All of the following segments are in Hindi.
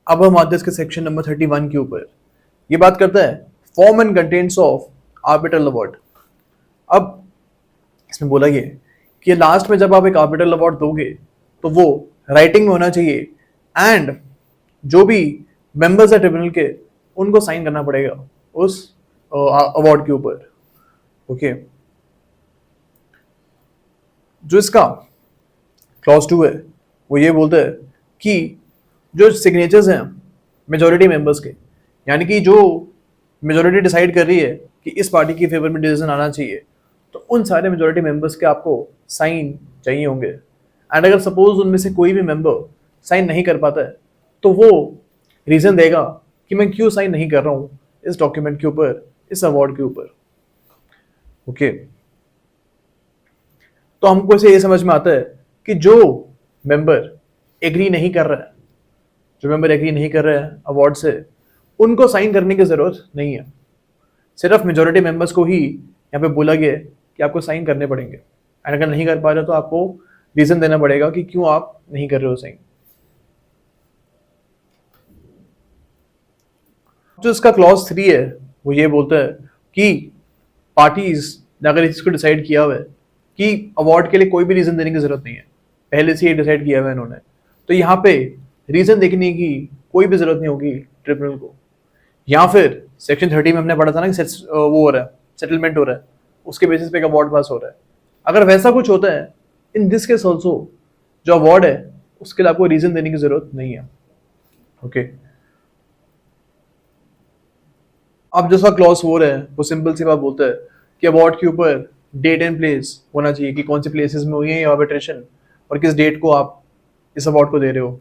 अब हम आते हैं इसके सेक्शन नंबर 31 के ऊपर। ये बात करता है form and contents of arbitral award. अब इसमें बोला ये कि लास्ट में जब आप एक आर्बिट्रल अवार्ड दोगे तो वो राइटिंग में होना चाहिए एंड जो भी मेंबर्स है ट्रिब्यूनल के उनको साइन करना पड़ेगा उस अवार्ड के ऊपर। ओके, जो इसका क्लॉज 2 है वो ये बोलता है कि जो सिग्नेचर्स हैं मेजॉरिटी मेंबर्स के, यानी कि जो मेजॉरिटी डिसाइड कर रही है कि इस पार्टी की फेवर में डिसीजन आना चाहिए, तो उन सारे मेजॉरिटी मेंबर्स के आपको साइन चाहिए होंगे। एंड अगर सपोज उनमें से कोई भी मेंबर साइन नहीं कर पाता है तो वो रीजन देगा कि मैं क्यों साइन नहीं कर रहा हूँ इस डॉक्यूमेंट के ऊपर, इस अवार्ड के ऊपर। ओके, तो हमको इसे ये समझ में आता है कि जो मेंबर एग्री नहीं कर रहा है, जो मेंबर एग्री नहीं कर रहे हैं अवार्ड से, उनको साइन करने की जरूरत नहीं है। सिर्फ मेजॉरिटी मेंबर्स को ही यहाँ पे बोला गया है कि आपको साइन करने पड़ेंगे। एंड अगर नहीं कर पा रहे तो आपको रीजन देना पड़ेगा कि क्यों आप नहीं कर रहे हो साइन। जो इसका क्लॉज 3 है वो ये बोलता है कि पार्टीज ने अगर इसको डिसाइड किया हुआ है कि अवार्ड के लिए कोई भी रीजन देने की जरूरत नहीं है, पहले से ही डिसाइड किया हुआ है इन्होंने, तो यहाँ पे रीजन देखने की कोई भी जरूरत नहीं होगी ट्रिब्यूनल को। या फिर सेक्शन 30 में हमने पढ़ा था ना कि वो हो रहा है, सेटलमेंट हो रहा है, उसके बेसिस पे अवार्ड पास हो रहा है। अगर वैसा कुछ होता है इन दिस केस ऑल्सो, जो अवार्ड है उसके लिए आपको रीजन देने की जरूरत नहीं है। ओके, अब जैसा क्लॉज 4 है वो सिंपल सी बात बोलता है कि अवार्ड के ऊपर डेट एंड प्लेस होना चाहिए कि कौन से प्लेसेस में हुई है ये आर्बिट्रेशन और किस डेट को आप इस अवार्ड को दे रहे हो।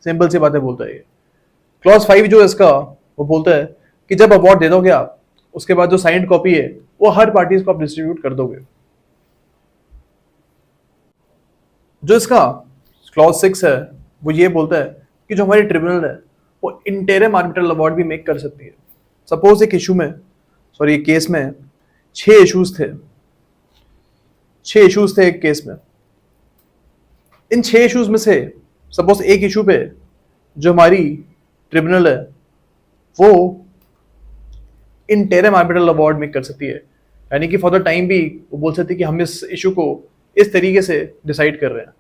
सिंपल सी बातें बोलता है ये। क्लॉज 5 जो है इसका वो बोलता है कि जब अवार्ड दे दोगे आप, उसके बाद जो साइंड कॉपी है वो हर पार्टीज को आप डिस्ट्रीब्यूट कर दोगे। जो इसका क्लॉज 6 है वो ये बोलता है कि जो हमारी ट्रिब्यूनल है वो इंटरिम आर्बिट्रल अवार्ड भी मेक कर सकती है। सपोज एक इशू में, सॉरी केस में 6 इश्यूज थे, 6 इश्यूज थे एक केस में। इन 6 इश्यूज में से सपोज एक इशू पे जो हमारी ट्रिब्यूनल है वो इंटरिम आर्बिट्रल अवार्ड मेक कर सकती है, यानी कि फॉर द टाइम भी वो बोल सकती है कि हम इस इशू को इस तरीके से डिसाइड कर रहे हैं।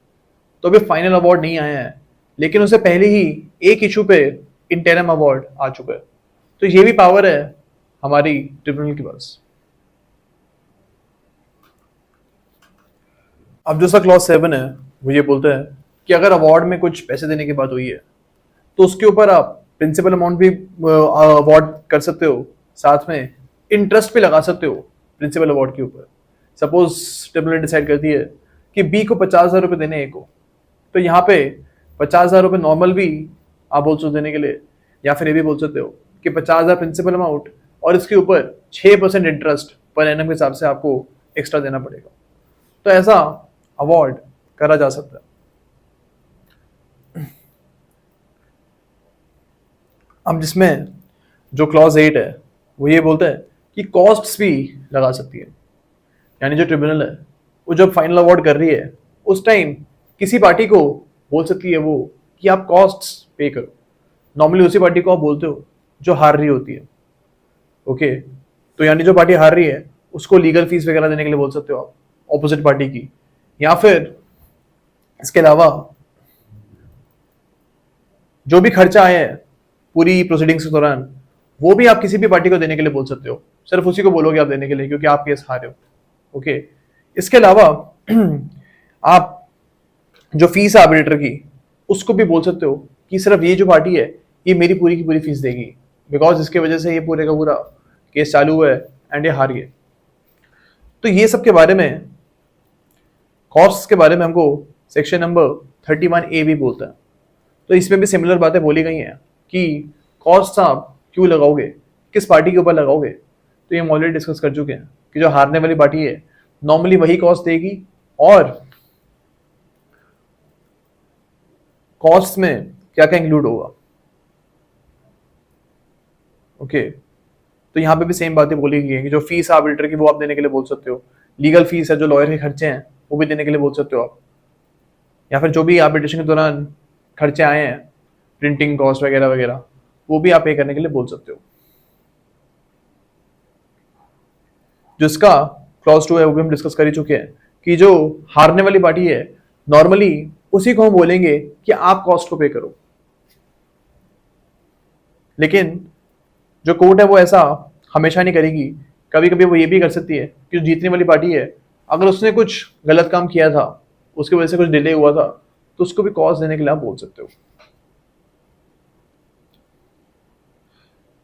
तो अभी फाइनल अवार्ड नहीं आया है, लेकिन उससे पहले ही एक इशू पे इंटरिम अवार्ड आ चुका है। तो ये भी पावर है हमारी ट्रिब्यूनल के पास। अब जो सा क्लॉज 7 है वो ये बोलता है कि अगर अवार्ड में कुछ पैसे देने की बात हुई है तो उसके ऊपर आप प्रिंसिपल अमाउंट भी अवार्ड कर सकते हो, साथ में इंटरेस्ट भी लगा सकते हो प्रिंसिपल अवार्ड के ऊपर। सपोज ट्रिब्यूनल डिसाइड करती है कि बी को 50,000 रुपये देने ए को, तो यहाँ पे 50,000 रुपये नॉर्मल भी आप बोल सकते हो देने के लिए, या फिर ये भी बोल सकते हो कि 50,000 प्रिंसिपल अमाउंट और इसके ऊपर 6% इंटरेस्ट पर एनम के हिसाब से आपको एक्स्ट्रा देना पड़ेगा। तो ऐसा अवार्ड करा जा सकता है। अब जिसमें जो क्लॉज 8 है वो ये बोलता है कि कॉस्ट्स भी लगा सकती है, यानी जो ट्रिब्यूनल है वो जब फाइनल अवार्ड कर रही है उस टाइम किसी पार्टी को बोल सकती है वो कि आप कॉस्ट्स पे करो। नॉर्मली उसी पार्टी को आप बोलते हो जो हार रही होती है। ओके, तो यानी जो पार्टी हार रही है उसको लीगल फीस वगैरह देने के लिए बोल सकते हो आप ऑपोजिट पार्टी की, या फिर इसके अलावा जो भी खर्चा आए हैं पूरी प्रोसीडिंग्स के दौरान वो भी आप किसी भी पार्टी को देने के लिए बोल सकते हो। सिर्फ उसी को बोलोगे आप देने के लिए क्योंकि आप केस हारे हो। ओके, इसके अलावा आप जो फीस है आर्बिट्रेटर की उसको भी बोल सकते हो कि सिर्फ ये जो पार्टी है ये मेरी पूरी की पूरी फीस देगी, बिकॉज इसके वजह से ये पूरे का पूरा केस चालू हुआ है एंड ये हार गए। तो ये सब के बारे में, कॉस्ट के बारे में हमको सेक्शन नंबर 31A भी बोलता है। तो इसमें भी सिमिलर बातें बोली गई हैं कि कॉस्ट आप क्यों लगाओगे, किस पार्टी के ऊपर लगाओगे। तो ये हम ऑलरेडी डिस्कस कर चुके हैं कि जो हारने वाली पार्टी है नॉर्मली वही कॉस्ट देगी, और कॉस्ट में क्या क्या इंक्लूड होगा। ओके, तो यहाँ पे भी सेम बातें बोली गई है कि जो फीस है आर्बिट्रेटर की वो आप देने के लिए बोल सकते हो, लीगल फीस है जो लॉयर के खर्चे हैं वो भी देने के लिए बोल सकते हो आप, या फिर जो भी आर्बिट्रेशन के दौरान खर्चे आए हैं प्रिंटिंग कॉस्ट वगैरह वगैरह, वो भी आप पे करने के लिए बोल सकते हो। जिसका क्लॉज 2 है वो भी हम डिस्कस कर ही चुके हैं कि जो हारने वाली पार्टी है नॉर्मली उसी को हम बोलेंगे कि आप कॉस्ट को पे करो, लेकिन जो कोर्ट है वो ऐसा हमेशा नहीं करेगी। कभी कभी वो ये भी कर सकती है कि जो जीतने वाली पार्टी है अगर उसने कुछ गलत काम किया था, उसकी वजह से कुछ डिले हुआ था, तो उसको भी कॉस्ट देने के लिए आप बोल सकते हो।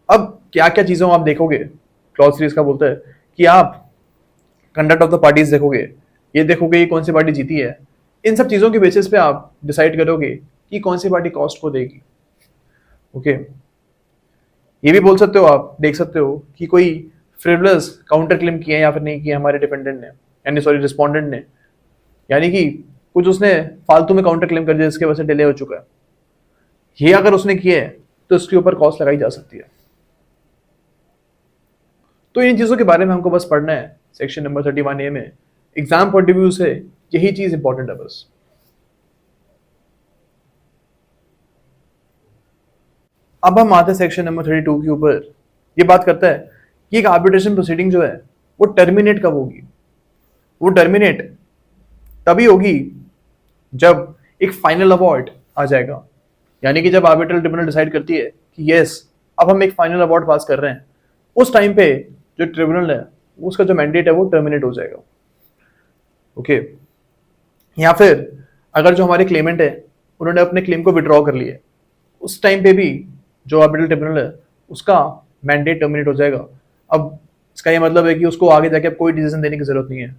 अब क्या क्या चीजों आप देखोगे, क्लॉज 3 का बोलता है कि आप कंडक्ट ऑफ द पार्टीज देखोगे, ये देखोगे कि कौन सी पार्टी जीती है। इन सब चीजों के बेसिस पे आप डिसाइड करोगे कि कौन सी पार्टी कॉस्ट को देगी। ओके, ये भी बोल सकते हो, आप देख सकते हो कि कोई फ्रिवलस काउंटर क्लेम किया है या फिर नहीं किया हमारे डिपेंडेंट ने, यानी सॉरी रिस्पोंडेंट ने, यानी कि कुछ उसने फालतू में काउंटर क्लेम कर दिया जिसकी वजह से डिले हो चुका है। ये अगर उसने किया है तो उसके ऊपर कॉस्ट लगाई जा सकती है। तो इन चीजों के बारे में हमको बस पढ़ना है सेक्शन नंबर 31A में। एग्जाम पॉइंट ऑफ व्यू से यही चीज इंपॉर्टेंट है बस। अब हम आते हैं सेक्शन नंबर 32 के ऊपर। ये बात करता है कि एक आर्बिट्रेशन प्रोसीडिंग जो है वो टर्मिनेट कब होगी। वो टर्मिनेट तभी होगी जब एक फाइनल अवार्ड आ जाएगा, यानी कि जब आर्बिट्रल ट्रिब्यूनल डिसाइड करती है कि यस अब हम एक फाइनल अवार्ड पास कर रहे हैं, उस टाइम पे जो ट्रिब्यूनल है उसका जो मैंडेट है वो टर्मिनेट हो जाएगा। ओके, या फिर अगर जो हमारे क्लेमेंट है उन्होंने अपने क्लेम को विड्रॉ कर लिया, उस टाइम पे भी जो आर्बिट्रल ट्रिब्यूनल है उसका मैंडेट टर्मिनेट हो जाएगा। अब इसका ये मतलब है कि उसको आगे जाके अब कोई डिसीजन देने की जरूरत नहीं है,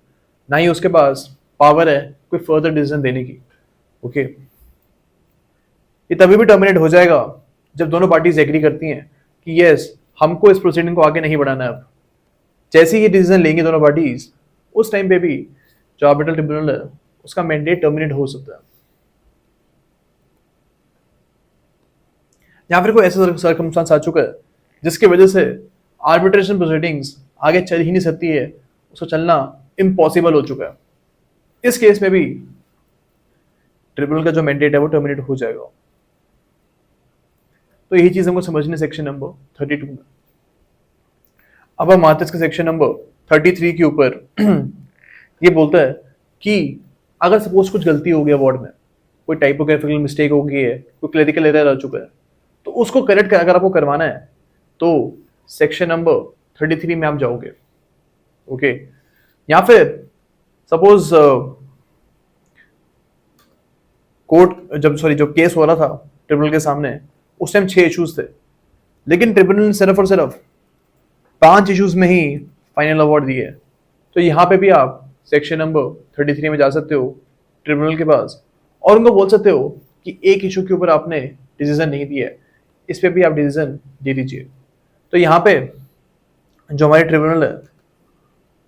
ना ही उसके पास पावर है कोई फर्दर डिसीजन देने की। ओके, ये तभी भी टर्मिनेट हो जाएगा जब दोनों पार्टीज एग्री करती हैं कि यस हमको इस प्रोसीडिंग को आगे नहीं बढ़ाना है। अब जैसे ही ये डिसीजन लेंगे दोनों पार्टीज, उस टाइम पे भी जो आर्बिट्रल ट्रिब्यूनल है उसका मैंडेट टर्मिनेट हो सकता है। या फिर कोई ऐसा सर्कमस्टांस आ चुका है जिसकी वजह से आर्बिट्रेशन प्रोसीडिंग्स आगे चल ही नहीं सकती है, उसको चलना इम्पॉसिबल हो चुका है। इस केस में भी ट्रिब्यूनल का जो मैंडेट है वो टर्मिनेट हो जाएगा। तो यही चीज हमको समझनी सेक्शन नंबर 32 में। अब हम आते हैं सेक्शन नंबर 33 के ऊपर। ये बोलता है कि अगर सपोज कुछ गलती हो गई अवार्ड में, कोई टाइपोग्राफिकल मिस्टेक हो गई है, कोई क्लरिकल एरर आ चुका है, तो उसको करेक्ट अगर आपको करवाना है तो सेक्शन नंबर 33 में आप जाओगे। ओके, या फिर सपोज कोर्ट जो केस हो रहा था ट्रिब्यूनल के सामने, उस टाइम 6 इश्यूज थे, लेकिन ट्रिब्यूनल ने सिर्फ और सिर्फ 5 इश्यूज में ही फाइनल अवार्ड दिए। तो यहाँ पे भी आप सेक्शन नंबर 33 में जा सकते हो ट्रिब्यूनल के पास और उनको बोल सकते हो कि एक इशू के ऊपर आपने डिसीजन नहीं दिया है, इस पे भी आप डिसीजन दे दीजिए। तो यहाँ पे जो हमारी ट्रिब्यूनल है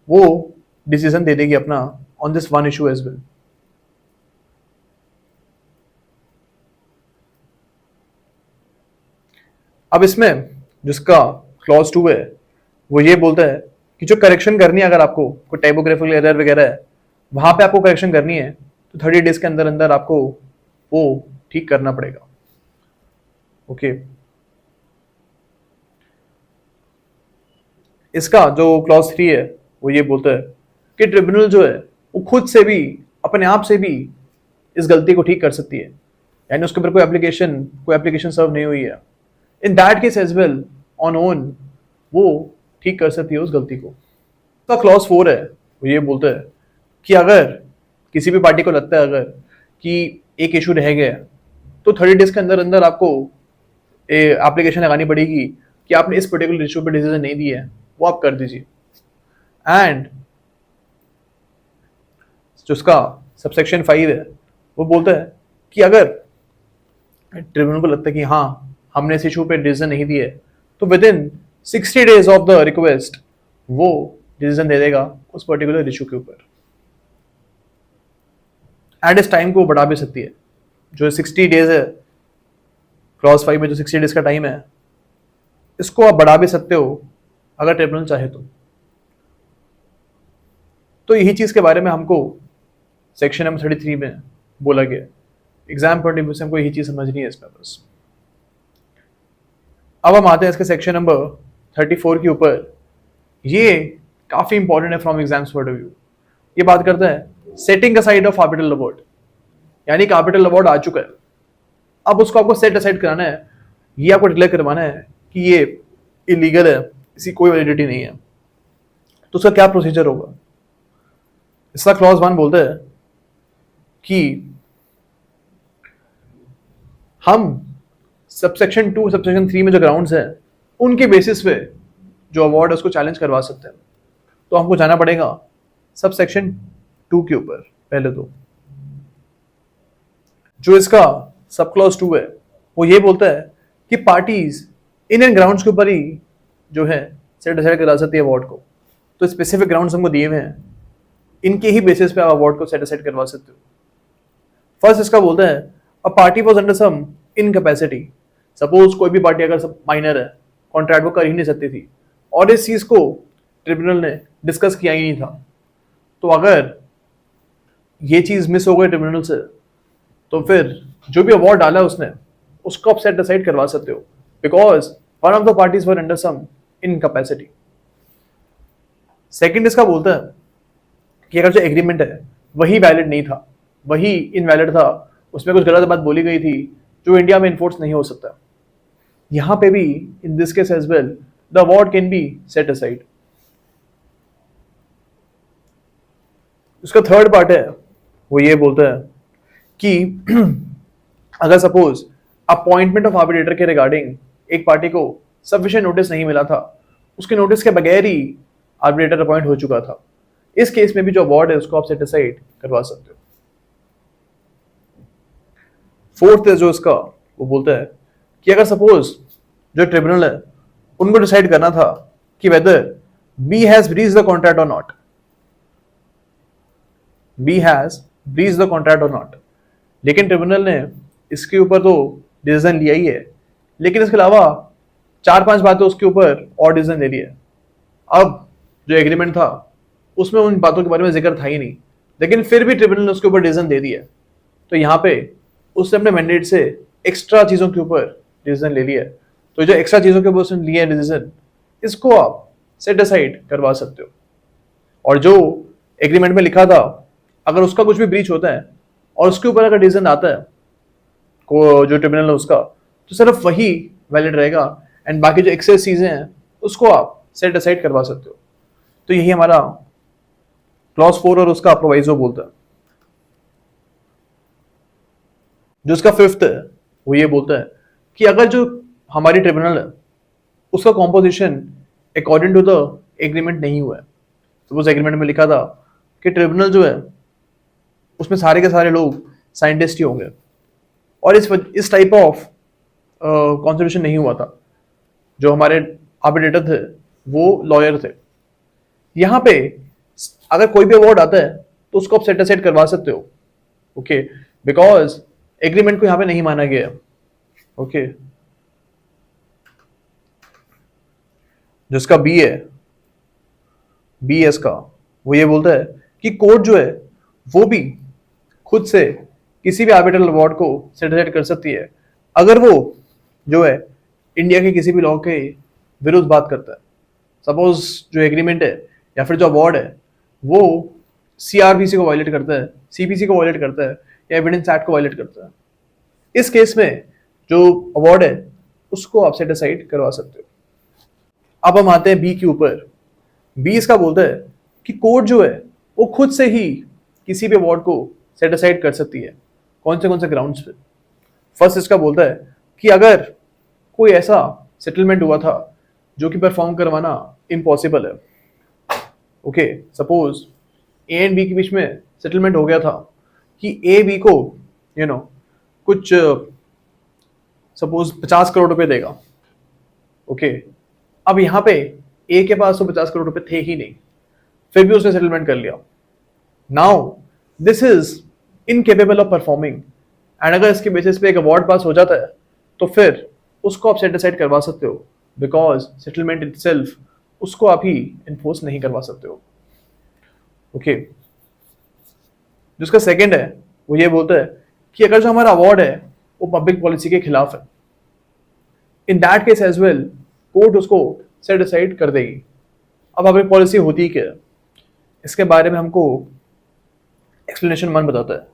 वो डिसीजन दे देगी अपना on this one issue as well. अब इसमें जिसका क्लॉज 2 है वो ये बोलता है कि जो करेक्शन करनी है, अगर आपको कोई टाइपोग्राफिकल एरर वगैरह है वहां पे आपको करेक्शन करनी है तो 30 डेज के अंदर अंदर आपको वो ठीक करना पड़ेगा। ओके, इसका जो क्लॉज 3 है वो ये बोलता है कि ट्रिब्यूनल जो है वो खुद से भी अपने आप से भी इस गलती को ठीक कर सकती है, यानी उसके ऊपर कोई एप्लीकेशन सर्व नहीं हुई है। In that case as well on own वो ठीक कर सकती है उस गलती को। तो क्लॉज 4 है वो ये बोलता है कि अगर किसी भी पार्टी को लगता है अगर कि एक इशू रह गया तो 30 डेज के अंदर अंदर आपको एप्लीकेशन लगानी पड़ेगी कि आपने इस पर्टिकुलर इशू पे डिसीजन नहीं दिया है, वो आप कर दीजिए। एंड जो उसका सबसेक्शन 5 है वो बोलता है कि अगर ट्रिब्यूनल को लगता है कि हाँ हमने इस इशू पे डिसीजन नहीं दिया है तो with in 60 days of the request वो डिसीजन दे देगा उस पर्टिकुलर इशू के ऊपर। एट इस टाइम को बढ़ा भी सकती है, जो 60 डेज है क्लॉज 5 में, जो 60 डेज का टाइम है इसको आप बढ़ा भी सकते हो अगर ट्रिब्यूनल चाहे तो यही चीज के बारे में हमको सेक्शन नंबर 33 में बोला गया। एग्जाम पॉइंट ऑफ व्यू से हमको यही चीज समझनी है इसमें बस। अब हम आते हैं इसके सेक्शन नंबर 34 के ऊपर। ये काफी इंपॉर्टेंट है from exams point of view. ये बात करते हैं setting aside of arbitral award, यानी कि आर्बिट्रल अवार्ड आ चुका है, अब उसको आपको सेट असाइड कराना है, ये आपको डिक्लेयर करवाना है कि ये इलीगल है, इसकी कोई वैलिडिटी नहीं है। तो उसका क्या प्रोसीजर होगा? इसका क्लॉज 1 बोलता है कि हम सबसेक्शन 2 सबसेक्शन 3 में जो ग्राउंड्स हैं उनके बेसिस पे जो अवार्ड है उसको चैलेंज करवा सकते हैं। तो हमको जाना पड़ेगा सबसेक्शन 2 के ऊपर। पहले तो जो इसका सब क्लॉज 2 है वो ये बोलता है कि पार्टीज इन ग्राउंड्स के ऊपर ही जो है सेट डिसाइड करा सकती है अवार्ड को। तो स्पेसिफिक ग्राउंड्स हमको दिए हुए हैं, इनके ही बेसिस पे आप अवार्ड को सेट डिसाइड करवा सकते हो। फर्स्ट इसका बोलता है a party was under some incapacity. Suppose कोई भी पार्टी अगर सब माइनर है, कॉन्ट्रैक्ट वो कर ही नहीं सकती थी और इस चीज को ट्रिब्यूनल ने डिस्कस किया ही नहीं था, तो अगर ये चीज मिस हो गई ट्रिब्यूनल से तो फिर जो भी अवार्ड डाला है उसने उसको आप सेट डिसाइड करवा सकते हो, because one of the parties were under some incapacity. Second इसका बोलता है कि अगर जो एग्रीमेंट है वही वैलिड नहीं था, वही इनवैलिड था, उसमें कुछ गलत बात बोली गई थी जो इंडिया में इन्फोर्स नहीं हो सकता, यहां पे भी in this case as well the award can be set aside. उसका थर्ड पार्ट है वो ये बोलता है कि अगर सपोज अपॉइंटमेंट ऑफ आर्बिट्रेटर के रिगार्डिंग एक पार्टी को सफिशिएंट नोटिस नहीं मिला था, उसके नोटिस के बगैर ही आर्बिट्रेटर अपॉइंट हो चुका था, इस केस में भी जो अवार्ड है उसको आप सेट असाइड करवा सकते हो। फोर्थ है जो इसका वो बोलता है कि अगर सपोज जो ट्रिब्यूनल है उनको डिसाइड करना था कि whether B has breached the contract or not, B has breached the contract or not, लेकिन ट्रिब्यूनल ने इसके ऊपर तो डिसीजन लिया ही है, लेकिन इसके अलावा 4-5 बातें उसके ऊपर और डिसीजन ले लिया। अब जो एग्रीमेंट था उसमें उन बातों के बारे में जिक्र था ही नहीं, लेकिन फिर भी ट्रिब्यूनल ने उसके ऊपर डिसीजन दे दिया, तो यहाँ पे उसने अपने मैंडेट से एक्स्ट्रा चीजों के ऊपर डिसीजन ले लिया। तो जो एक्स्ट्रा चीजों के ऊपर उसने लिया है डिसीजन, इसको आप सेट असाइड करवा सकते हो। और जो एग्रीमेंट में लिखा था अगर उसका कुछ भी ब्रीच होता है और उसके ऊपर अगर डिसीजन आता है को जो ट्रिब्यूनल है उसका, तो सिर्फ वही वैलिड रहेगा एंड बाकी जो एक्सेस चीजें हैं उसको आप सेट असाइड करवा सकते हो। तो यही हमारा क्लॉज 4 और उसका प्रोवाइजो बोलता है। जो उसका फिफ्थ है वो ये बोलता है कि अगर जो हमारी ट्रिब्यूनल है उसका composition according to the agreement नहीं हुआ है, तो उस एग्रीमेंट में लिखा था कि ट्रिब्यूनल जो है उसमें सारे के सारे लोग साइंटिस्ट ही होंगे और इस टाइप ऑफ कॉन्स्टिट्यूशन नहीं हुआ था, जो हमारे आर्बिट्रेटर थे वो लॉयर थे। यहाँ पे अगर कोई भी अवार्ड आता है तो उसको आप सेट असाइड करवा सकते हो, ओके, बिकॉज एग्रीमेंट को यहाँ पे नहीं माना गया, ओके। जिसका बी है, बी एस का वो ये बोलता है कि कोर्ट जो है वो भी खुद से किसी भी आर्बिट्रल अवार्ड को सेट असाइड कर सकती है अगर वो जो है इंडिया के किसी भी लॉ के विरुद्ध बात करता है। सपोज जो एग्रीमेंट है या फिर जो अवार्ड है वो सीआरपीसी को वायलेट करता है, सीपीसी को वायलेट करता है या एविडेंस एक्ट को वायलेट करता है, इस केस में जो अवार्ड है उसको आप सेट असाइड करवा सकते हो। अब हम आते हैं बी के ऊपर। बी इसका बोलता है कि कोर्ट जो है वो खुद से ही किसी भी अवार्ड को सेट असाइड कर सकती है। कौन से ग्राउंड्स पे? फर्स्ट इसका बोलता है कि अगर कोई ऐसा सेटलमेंट हुआ था जो कि परफॉर्म करवाना इम्पॉसिबल है, okay, suppose A and B के बीच में सेटलमेंट हो गया था कि ए बी को कुछ सपोज 50 करोड़ रुपए देगा, ओके। अब यहाँ पे ए के पास तो 50 करोड़ रुपए थे ही नहीं, फिर भी उसने सेटलमेंट कर लिया। Now this is incapable of performing and अगर इसके बेसिस पे एक अवार्ड पास हो जाता है तो फिर उसको आप सेट असाइड करवा सकते हो, बिकॉज सेटलमेंट इटसेल्फ उसको आप ही इन्फोर्स नहीं करवा सकते हो, ओके। जिसका सेकंड है वो ये बोलता है कि अगर जो हमारा अवार्ड है वो पब्लिक पॉलिसी के खिलाफ है, in that case as well court उसको सेट असाइड कर देगी। अब हमारी पॉलिसी होती क्या है, इसके बारे में हमको एक्सप्लेनेशन वन बताता है।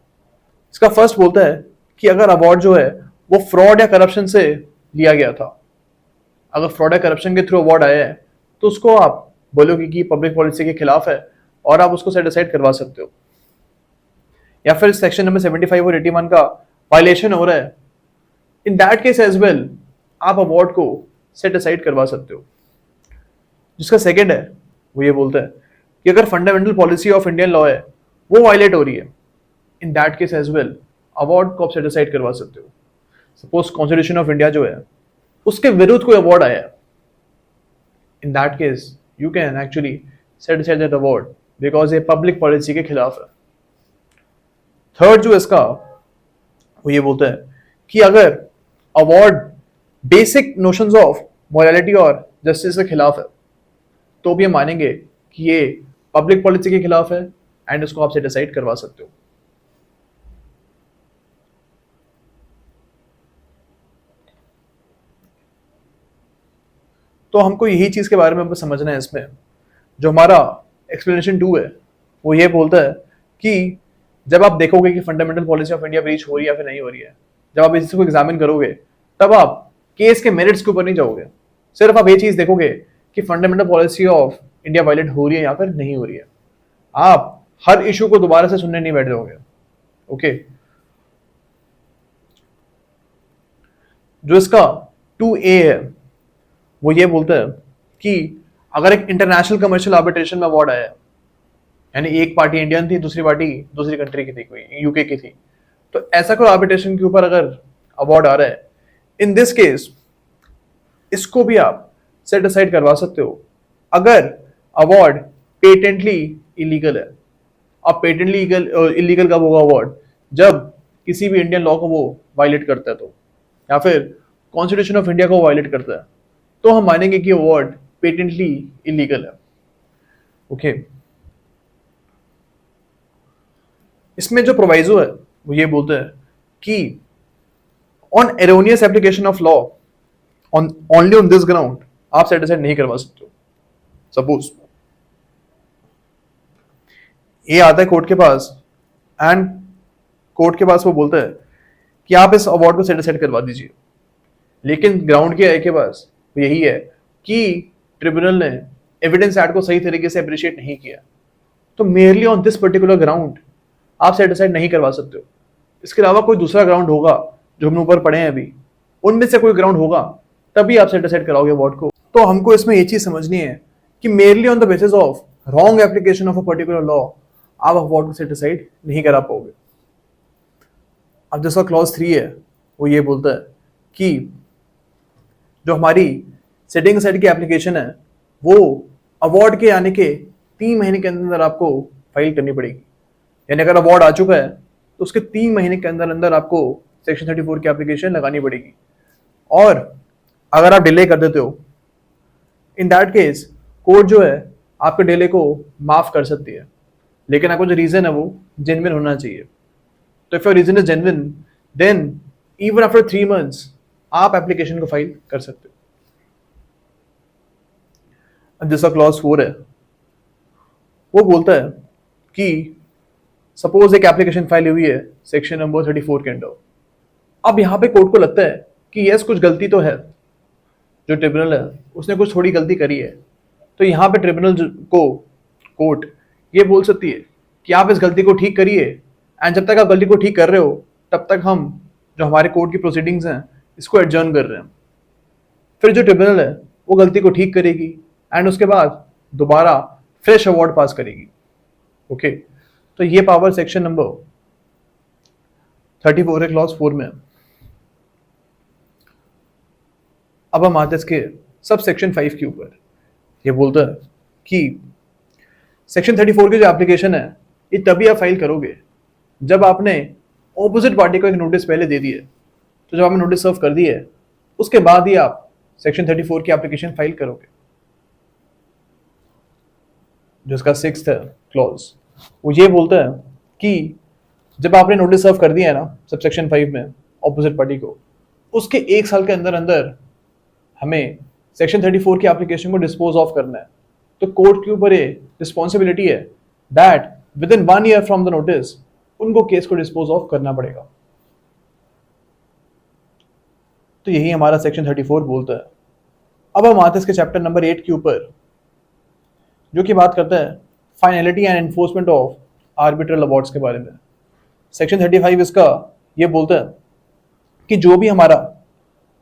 इसका फर्स्ट बोलता है कि अगर अवार्ड जो है वो फ्रॉड या करप्शन से लिया गया था, अगर फ्रॉड या करप्शन के थ्रू अवार्ड आया है तो उसको आप बोलोगे कि पब्लिक पॉलिसी के खिलाफ है और आप उसको सेट असाइड करवा सकते हो। या फिर सेक्शन नंबर 75 और 81 का वायलेशन हो रहा है, in that case as well आप अवार्ड को सेट असाइड करवा सकते हो। जिसका सेकंड है वो ये बोलता है कि अगर fundamental policy of Indian law है वो वायलेट हो रही है, in that case as well award को आप सेट असाइड करवा सकते हो। सपोज कॉन्स्टिट्यूशन ऑफ इंडिया जो है उसके विरुद्ध कोई अवार्ड आया, इन that case you can actually set aside that award because ये पब्लिक पॉलिसी के खिलाफ है। थर्ड जो इसका वो ये बोलता है कि अगर award basic notions of morality और जस्टिस के खिलाफ है तो भी हम मानेंगे कि ये पब्लिक पॉलिसी के खिलाफ है एंड इसको आप सेट असाइड करवा सकते हो। तो हमको यही चीज के बारे में समझना है। इसमें जो हमारा एक्सप्लेनेशन 2 है वो ये बोलता है कि जब आप देखोगे कि fundamental policy of India breach हो रही है या फिर नहीं हो रही है, जब आप इस को एग्जामिन करोगे तब आप केस के मेरिट्स के ऊपर नहीं जाओगे, सिर्फ आप ये चीज देखोगे कि fundamental policy of India violate हो रही है या फिर नहीं हो रही है। आप हर इशू को दोबारा से सुनने नहीं बैठ जाओगे। ओके, जो इसका 2A है वो ये बोलता है कि अगर एक इंटरनेशनल कमर्शियल आर्बिट्रेशन में अवार्ड आया है, यानी एक पार्टी इंडियन थी दूसरी पार्टी दूसरी कंट्री की थी, कोई यूके की थी, तो ऐसा कोई आर्बिट्रेशन के ऊपर अगर अवार्ड आ रहा है, इन दिस केस इसको भी आप सेट असाइड करवा सकते हो अगर अवार्ड पेटेंटली इलीगल है। अब पेटेंटली इलीगल कब होगा अवार्ड, जब किसी भी इंडियन लॉ को वो वायलेट करता है तो, या फिर कॉन्स्टिट्यूशन ऑफ इंडिया को वायलेट करता है, तो हम मानेंगे कि अवार्ड पेटेंटली इलीगल है। ओके, इसमें जो प्रोवाइजो है वो ये बोलते हैं कि on erroneous application of law only on this ground आप सेट असाइड नहीं करवा सकते हो। सपोज ये आता है कोर्ट के पास एंड कोर्ट के पास वो बोलता है कि आप इस अवार्ड को सेट असाइड करवा दीजिए, लेकिन ग्राउंड क्या है के पास यही है कि ट्रिब्यूनल ने एविडेंस एक्ट को सही तरीके से अप्रिशिएट नहीं किया, तो merely on this particular ground आप सेट असाइड नहीं करवा सकते हो। इसके अलावा कोई दूसरा ग्राउंड होगा जो हमने ऊपर पढ़े हैं अभी, उनमें से कोई ग्राउंड होगा तभी आप सेट असाइड कराओगे अवार्ड को। तो हमको इसमें ये चीज समझनी है कि merely on the basis of wrong application of a particular law आप अवार्ड को सेट असाइड नहीं करा पाओगे। अब जिसका क्लॉज 3 है वो ये बोलता है कि जो हमारी सेटिंग असाइड की एप्लीकेशन है वो अवार्ड के आने के 3 महीने के अंदर आपको फाइल करनी पड़ेगी। यानी अगर अवार्ड आ चुका है तो उसके 3 महीने के अंदर अंदर आपको सेक्शन 34 की एप्लीकेशन लगानी पड़ेगी। और अगर आप डिले कर देते हो, इन दैट केस कोर्ट जो है आपके डिले को माफ कर सकती है, लेकिन आपको जो रीजन है वो जेन्युइन होना चाहिए। तो if your reason is genuine then even after 3 months आप एप्लीकेशन को फाइल कर सकते हो। जैसा क्लॉज 4 है वो बोलता है कि सपोज एक एप्लीकेशन फाइल हुई है सेक्शन नंबर 34 के अंडर। अब यहाँ पे कोर्ट को लगता है कि यस कुछ गलती तो है, जो ट्रिब्यूनल है उसने कुछ थोड़ी गलती करी है, तो यहाँ पे ट्रिब्यूनल को कोर्ट ये बोल सकती है कि आप इस गलती को ठीक करिए, एंड जब तक आप गलती को ठीक कर रहे हो तब तक हम जो हमारे कोर्ट की प्रोसीडिंग्स हैं इसको एडजर्न कर रहे हैं। फिर जो ट्रिब्यूनल है वो गलती को ठीक करेगी एंड उसके बाद दोबारा फ्रेश अवार्ड पास करेगी। ओके, तो ये पावर सेक्शन नंबर 34 है क्लॉज 4 में। अब हम आते इसके सब सेक्शन 5 के ऊपर। ये बोलता है कि सेक्शन 34 की जो एप्लीकेशन है ये तभी आप फाइल करोगे जब आपने ऑपोजिट पार्टी को एक नोटिस पहले दे दी है। तो जब आपने नोटिस सर्व कर दी है उसके बाद ही आप सेक्शन 34 की एप्लीकेशन फाइल करोगे। जिसका 6th है क्लॉज वो ये बोलता है कि जब आपने नोटिस सर्व कर दिया है ना सब सेक्शन 5 में ऑपोजिट पार्टी को, उसके 1 साल के अंदर अंदर हमें सेक्शन 34 की एप्लीकेशन को डिस्पोज ऑफ करना है, तो कोर्ट के ऊपर ये रिस्पॉन्सिबिलिटी है that with in 1 year from the notice उनको केस को डिस्पोज ऑफ करना पड़ेगा। तो यही हमारा सेक्शन 34 बोलता है। अब हम आते हैं इसके चैप्टर नंबर 8 के ऊपर, जो कि बात करता है finality and enforcement of arbitral awards के बारे में। सेक्शन 35 इसका ये बोलता है कि जो भी हमारा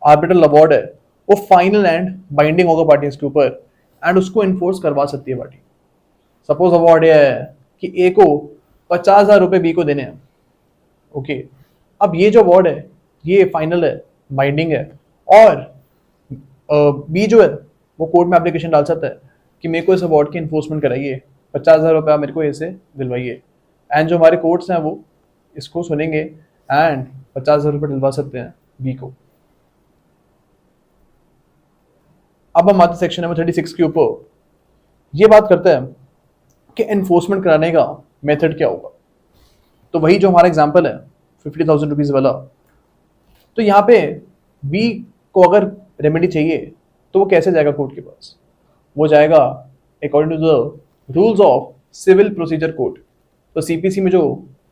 आर्बिट्रल अवार्ड है वो फाइनल एंड बाइंडिंग होगा पार्टीज के ऊपर एंड उसको इन्फोर्स करवा सकती है पार्टी। सपोज अवार्ड यह है कि ए को 50,000 रुपये बी को देने हैं, ओके। अब ये जो अवार्ड है ये फाइनल है, बाइंडिंग है, और बी जो है वो कोर्ट में एप्लीकेशन डाल सकता है कि मेरे को इस अवार्ड की इन्फोर्समेंट कराइए, 50,000 रुपया मेरे को ऐसे दिलवाइए, एंड जो हमारे कोर्ट्स हैं वो इसको सुनेंगे एंड 50,000 रुपये दिलवा सकते हैं बी को। अब हम आते सेक्शन नंबर 36 के ऊपर, ये बात करते हैं कि एनफोर्समेंट कराने का मेथड क्या होगा। तो वही जो हमारा एग्जांपल है 50,000 रुपीज वाला, तो यहाँ पे बी को अगर रेमेडी चाहिए तो वो कैसे जाएगा कोर्ट के पास? वो जाएगा according to the rules of civil procedure code. तो सीपीसी में जो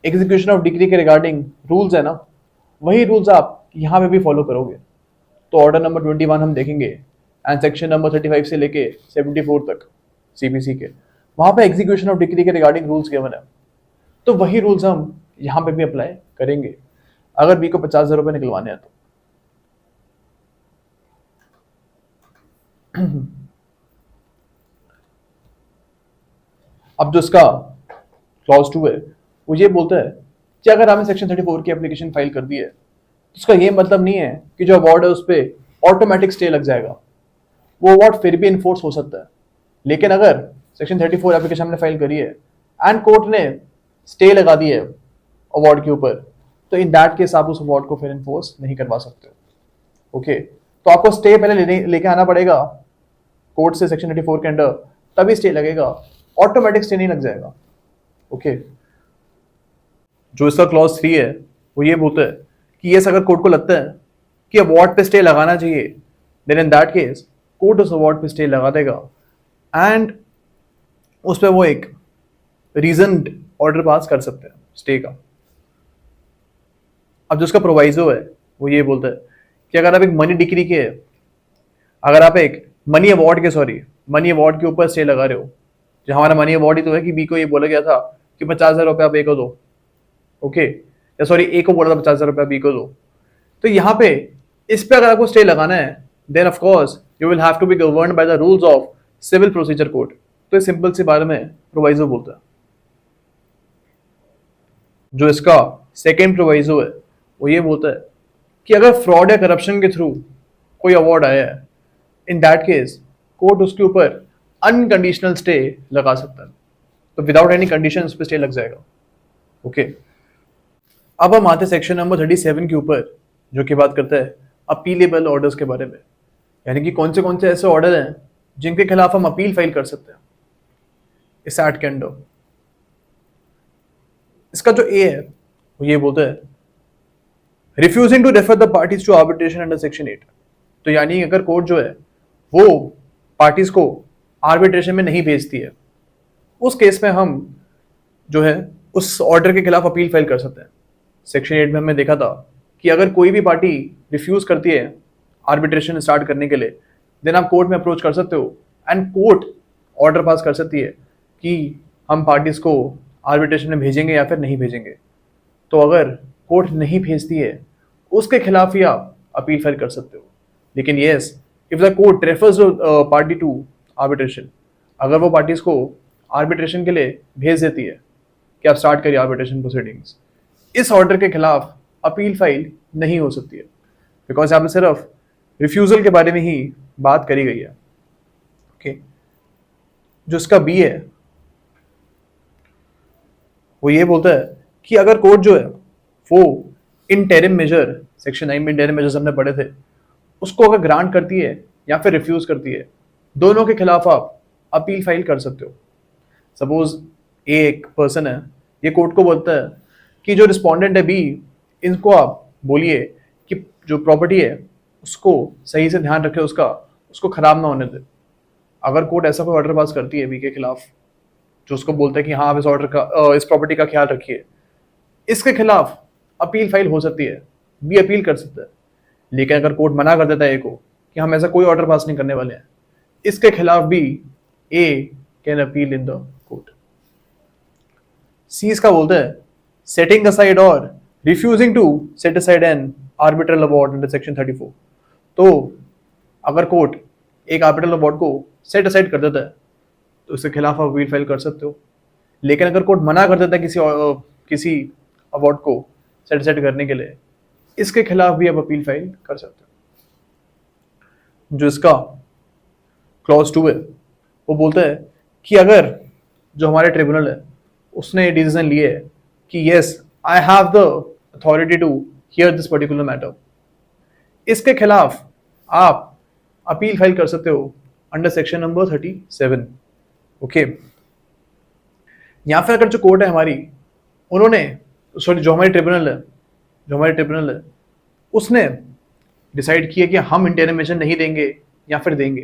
एग्जीक्यूशन ऑफ डिग्री के रिगार्डिंग रूल्स है ना, वही रूल्स आप यहाँ पे भी फॉलो करोगे। तो ऑर्डर नंबर 21 हम देखेंगे एंड सेक्शन नंबर 35 से लेके 74 तक सीपीसी के, वहाँ पे एग्जीक्यूशन ऑफ डिग्री के रिगार्डिंग रूल्स गिवन है। तो वही रूल्स हम यहाँ पे भी अप्लाई करेंगे अगर बी को 50,000 रुपये निकलवाने हैं तो। अब जो इसका क्लॉज 2 है वो ये बोलता है कि अगर आपने सेक्शन 34 की एप्लीकेशन फाइल कर दी है तो उसका ये मतलब नहीं है कि जो अवार्ड है उस पर ऑटोमेटिक स्टे लग जाएगा। वो अवार्ड फिर भी इन्फोर्स हो सकता है, लेकिन अगर सेक्शन 34 एप्लीकेशन हमने फाइल करी है एंड कोर्ट ने स्टे लगा दी है अवार्ड के ऊपर, तो इन दैट केस आप उस अवार्ड को फिर इन्फोर्स नहीं करवा सकते। ओके, तो आपको स्टे पहले लेके आना पड़ेगा कोर्ट से सेक्शन 34 के अंडर, तभी स्टे लगेगा, ऑटोमेटिक स्टे नहीं लग जाएगा। ओके, जो इसका क्लॉज 3 है वो ये बोलता है कि ये अगर कोर्ट को लगता है कि अवार्ड पे स्टे लगाना चाहिए, then in that case court उस अवार्ड पे स्टे लगा देगा एंड उस पर वो एक रीजन ऑर्डर पास कर सकते हैं स्टे का। अब जो उसका प्रोवाइजो है वो ये बोलता है कि अगर आप एक मनी डिक्री के, अगर आप एक मनी अवार्ड के ऊपर स्टे लगा रहे हो, जो हमारा मनी अवार्ड ही तो है कि बी को ये बोला गया था कि 50,000 रुपये आप ए को दो, ओके, या सॉरी ए को बोला था 50,000 रुपये बी को दो। तो यहाँ पे इस पे अगर आपको स्टे लगाना है then of course you will have to be governed by the rules of civil procedure code. तो इस सिंपल सी बारे में प्रोवाइजो बोलता है। जो इसका सेकेंड प्रोवाइजो है वो ये बोलता है कि अगर फ्रॉड या करप्शन के थ्रू कोई अवार्ड आया है, इन दैट केस कोर्ट उसके ऊपर अनकंडीशनल स्टे लगा सकता है। तो विदाउट एनी कंडीशन उस पर स्टे लग जाएगा। ओके, अब हम आते सेक्शन नंबर 37 के ऊपर, जो कि बात करता है अपीलेबल ऑर्डर्स के बारे में, यानी कि कौन से ऐसे ऑर्डर हैं जिनके खिलाफ हम अपील फाइल कर सकते हैं इस एक्ट के अंडर। इसका जो ए है वो ये बोलता है refusing to refer the parties to arbitration under section 8। तो यानी अगर कोर्ट जो है वो पार्टीज को आर्बिट्रेशन में नहीं भेजती है, उस केस में हम जो है उस ऑर्डर के खिलाफ अपील फाइल कर सकते हैं। सेक्शन 8 में हमने देखा था कि अगर कोई भी पार्टी रिफ्यूज करती है आर्बिट्रेशन स्टार्ट करने के लिए, देन आप कोर्ट में अप्रोच कर सकते हो एंड कोर्ट ऑर्डर पास कर सकती है कि हम पार्टीज को आर्बिट्रेशन में भेजेंगे या फिर नहीं भेजेंगे। तो अगर कोर्ट नहीं भेजती है उसके खिलाफ ही आप अपील फाइल कर सकते हो। लेकिन yes, if the court refers party to arbitration, अगर वो पार्टीज को आर्बिट्रेशन के लिए भेज देती है कि आप स्टार्ट करिए आर्बिट्रेशन प्रोसीडिंग्स, इस ऑर्डर के खिलाफ अपील फाइल नहीं हो सकती है, बिकॉज यहाँ पे सिर्फ रिफ्यूजल के बारे में ही बात करी गई है। ओके, जो इसका बी है वो ये बोलता है कि अगर कोर्ट जो है वो इंटरिम मेजर, सेक्शन 9 में इंटरिम मेजर्स हमने पढ़े थे, उसको अगर ग्रांट करती है या फिर रिफ्यूज करती है, दोनों के खिलाफ आप अपील फाइल कर सकते हो। सपोज एक पर्सन है, ये कोर्ट को बोलता है कि जो रिस्पोंडेंट है बी, इनको आप बोलिए कि जो प्रॉपर्टी है उसको सही से ध्यान रखे, उसको खराब ना होने दे। अगर कोर्ट ऐसा कोई ऑर्डर पास करती है बी के खिलाफ, जो उसको बोलता है कि हाँ आप इस ऑर्डर का इस प्रॉपर्टी का ख्याल रखिए, इसके खिलाफ अपील फाइल हो सकती है, बी अपील कर सकता है। लेकिन अगर कोर्ट मना कर देता है ए को कि हम ऐसा कोई ऑर्डर पास नहीं करने वाले हैं, इसके खिलाफ भी A can appeal in the court. See इसका बोलता है setting aside or refusing to set aside an arbitral award under section 34। तो अगर कोर्ट एक आर्बिट्रल अवार्ड को सेट असाइड कर देता है तो उसके खिलाफ आप अपील फाइल कर सकते हो। लेकिन अगर कोर्ट मना कर देता है किसी अवार्ड को सेट असाइड करने के लिए, इसके खिलाफ भी आप अपील फाइल कर सकते हो। जो इसका क्लॉज 2 है वो बोलता है कि अगर जो हमारे ट्रिब्यूनल है उसने डिसीजन लिए है कि yes I have the authority to hear this particular matter, इसके खिलाफ आप अपील फाइल कर सकते हो अंडर सेक्शन नंबर 37। ओके, या फिर अगर जो कोर्ट है हमारी, उन्होंने सॉरी जो हमारी ट्रिब्यूनल है उसने डिसाइड किया कि हम इंटेरिमेशन नहीं देंगे या फिर देंगे।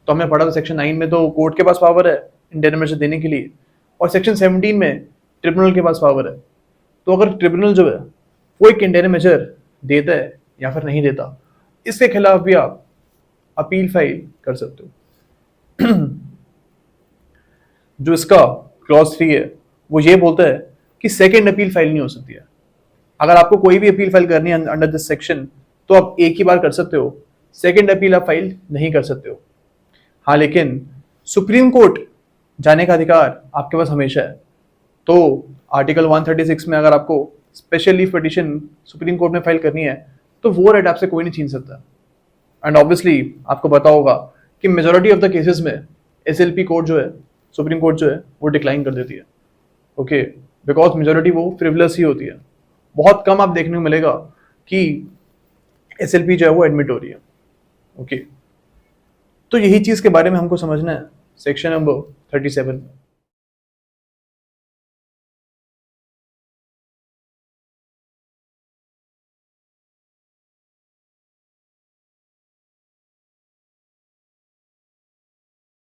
तो हमने पढ़ा था सेक्शन 9 में तो कोर्ट के पास पावर है इंटेरिमेशन देने के लिए, और सेक्शन 17 में ट्रिब्यूनल के पास पावर है। तो अगर ट्रिब्यूनल जो है वो एक इंटेरिम मेजर देता है या फिर नहीं देता, इसके खिलाफ भी आप अपील फाइल कर सकते हो। जो इसका क्लॉज 3 है वो ये बोलता है कि सेकेंड अपील फाइल नहीं हो सकती है। अगर आपको कोई भी अपील फाइल करनी है अंडर दिस सेक्शन तो आप एक ही बार कर सकते हो, सेकेंड अपील आप फाइल नहीं कर सकते हो। हाँ, लेकिन सुप्रीम कोर्ट जाने का अधिकार आपके पास हमेशा है। तो आर्टिकल 136 में अगर आपको special leave petition supreme court में फाइल करनी है तो वो राइट आपसे कोई नहीं छीन सकता। एंड ऑब्वियसली आपको पता होगा कि मेजोरिटी ऑफ द केसेस में एसएलपी कोर्ट जो है, सुप्रीम कोर्ट जो है वो डिक्लाइन कर देती है। ओके, बिकॉज मेजोरिटी वो फ्रिवलेस ही होती है। बहुत कम आप देखने को मिलेगा कि एसएलपी जो है वो एडमिट हो रही है। ओके, तो यही चीज के बारे में हमको समझना है सेक्शन नंबर 37 में।